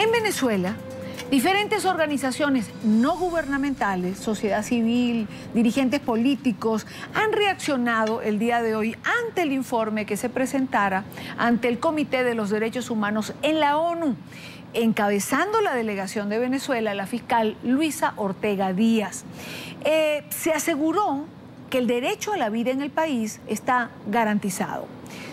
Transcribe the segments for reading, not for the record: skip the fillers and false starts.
En Venezuela, diferentes organizaciones no gubernamentales, sociedad civil, dirigentes políticos, han reaccionado el día de hoy ante el informe que se presentara ante el Comité de los Derechos Humanos en la ONU. Encabezando la delegación de Venezuela, la fiscal Luisa Ortega Díaz. Se aseguró que el derecho a la vida en el país está garantizado.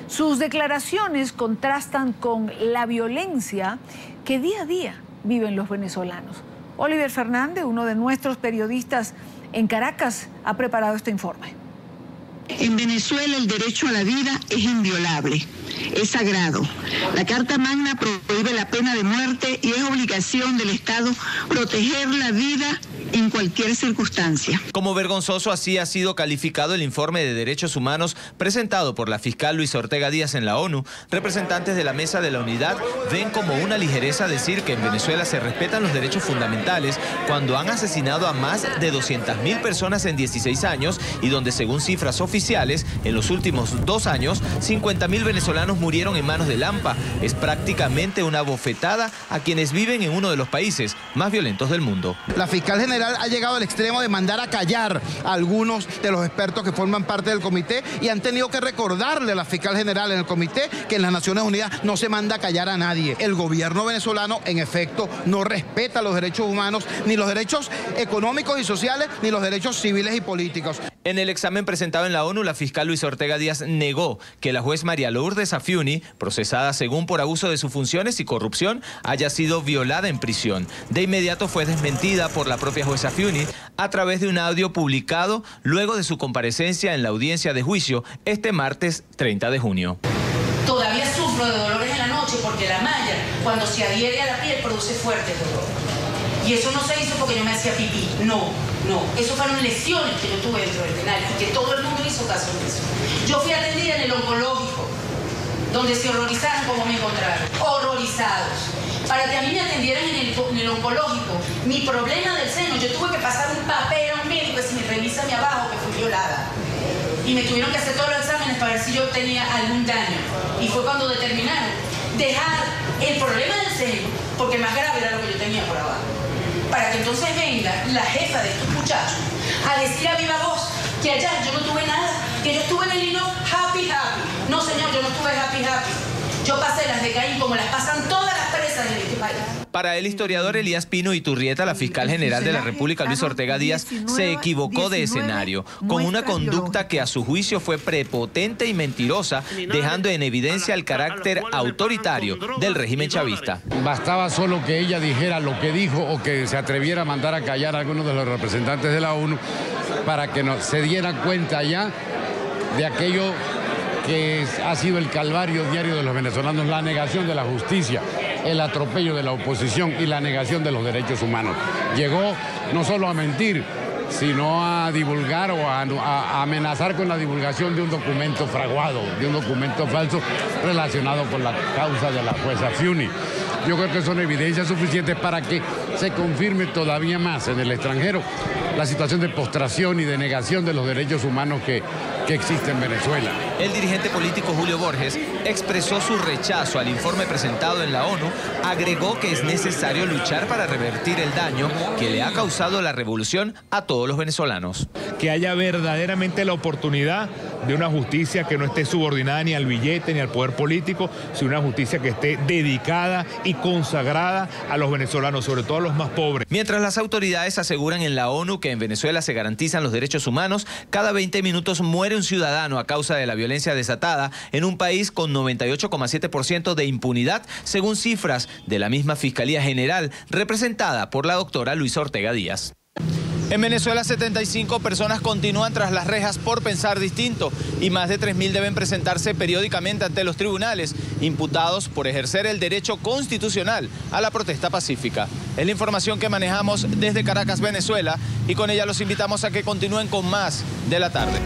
Sus declaraciones contrastan con la violencia que día a día viven los venezolanos. Oliver Fernández, uno de nuestros periodistas en Caracas, ha preparado este informe. En Venezuela el derecho a la vida es inviolable, es sagrado. La Carta Magna prohíbe la pena de muerte y es obligación del Estado proteger la vida en cualquier circunstancia. Como vergonzoso así ha sido calificado el informe de derechos humanos presentado por la fiscal Luisa Ortega Díaz en la ONU. Representantes de la Mesa de la Unidad ven como una ligereza decir que en Venezuela se respetan los derechos fundamentales cuando han asesinado a más de 200.000 personas en 16 años y donde, según cifras oficiales, en los últimos 2 años, 50.000 venezolanos murieron en manos del AMPA. Es prácticamente una bofetada a quienes viven en uno de los países más violentos del mundo. La fiscal general ha llegado al extremo de mandar a callar a algunos de los expertos que forman parte del comité y han tenido que recordarle a la fiscal general en el comité que en las Naciones Unidas no se manda a callar a nadie. El gobierno venezolano, en efecto, no respeta los derechos humanos, ni los derechos económicos y sociales, ni los derechos civiles y políticos. En el examen presentado en la ONU, la fiscal Luisa Ortega Díaz negó que la juez María Lourdes Afiuni, procesada según por abuso de sus funciones y corrupción, haya sido violada en prisión. De inmediato fue desmentida por la propia juez Afiuni a través de un audio publicado luego de su comparecencia en la audiencia de juicio este martes 30 de junio. Todavía sufro de dolores en la noche porque la malla, cuando se adhiere a la piel, produce fuerte dolor. Y eso no se hizo porque yo me hacía pipí, no. Eso fueron lesiones que yo tuve dentro del penal y que todo el mundo hizo caso de eso. Yo fui atendida en el oncológico, donde se horrorizaron como me encontraron, horrorizados. Para que a mí me atendieran en el oncológico, mi problema del seno, yo tuve que pasar un papel a un médico que si me revisa mi abajo, que fui violada. Y me tuvieron que hacer todos los exámenes para ver si yo tenía algún daño. Y fue cuando determinaron dejar el problema del seno, porque más grave era lo que yo tenía por abajo. Para que entonces venga la jefa de estos muchachos a decir a viva voz que allá yo no tuve nada, que yo estuve en el hino happy. No, señor, yo no estuve happy. Yo pasé las de Caín como las pasan todas las presas en este país. Para el historiador Elías Pino Iturrieta, la fiscal general de la República, Luisa Ortega Díaz, se equivocó de escenario, con una conducta que a su juicio fue prepotente y mentirosa, dejando en evidencia el carácter autoritario del régimen chavista. Bastaba solo que ella dijera lo que dijo o que se atreviera a mandar a callar a algunos de los representantes de la ONU para que se dieran cuenta ya de aquello que ha sido el calvario diario de los venezolanos, la negación de la justicia, el atropello de la oposición y la negación de los derechos humanos. Llegó no solo a mentir, sino a divulgar o a amenazar con la divulgación de un documento fraguado, de un documento falso relacionado con la causa de la jueza Afiuni. Yo creo que son evidencias suficientes para que se confirme todavía más en el extranjero la situación de postración y de negación de los derechos humanos que existe en Venezuela. El dirigente político Julio Borges expresó su rechazo al informe presentado en la ONU, agregó que es necesario luchar para revertir el daño que le ha causado la revolución a todos los venezolanos. Que haya verdaderamente la oportunidad de una justicia que no esté subordinada ni al billete ni al poder político, sino una justicia que esté dedicada y consagrada a los venezolanos, sobre todo a los más pobres. Mientras las autoridades aseguran en la ONU que en Venezuela se garantizan los derechos humanos, cada 20 minutos muere un ciudadano a causa de la violencia desatada en un país con 98,7% de impunidad, según cifras de la misma Fiscalía General, representada por la doctora Luisa Ortega Díaz. En Venezuela, 75 personas continúan tras las rejas por pensar distinto y más de 3.000 deben presentarse periódicamente ante los tribunales, imputados por ejercer el derecho constitucional a la protesta pacífica. Es la información que manejamos desde Caracas, Venezuela, y con ella los invitamos a que continúen con más de la tarde.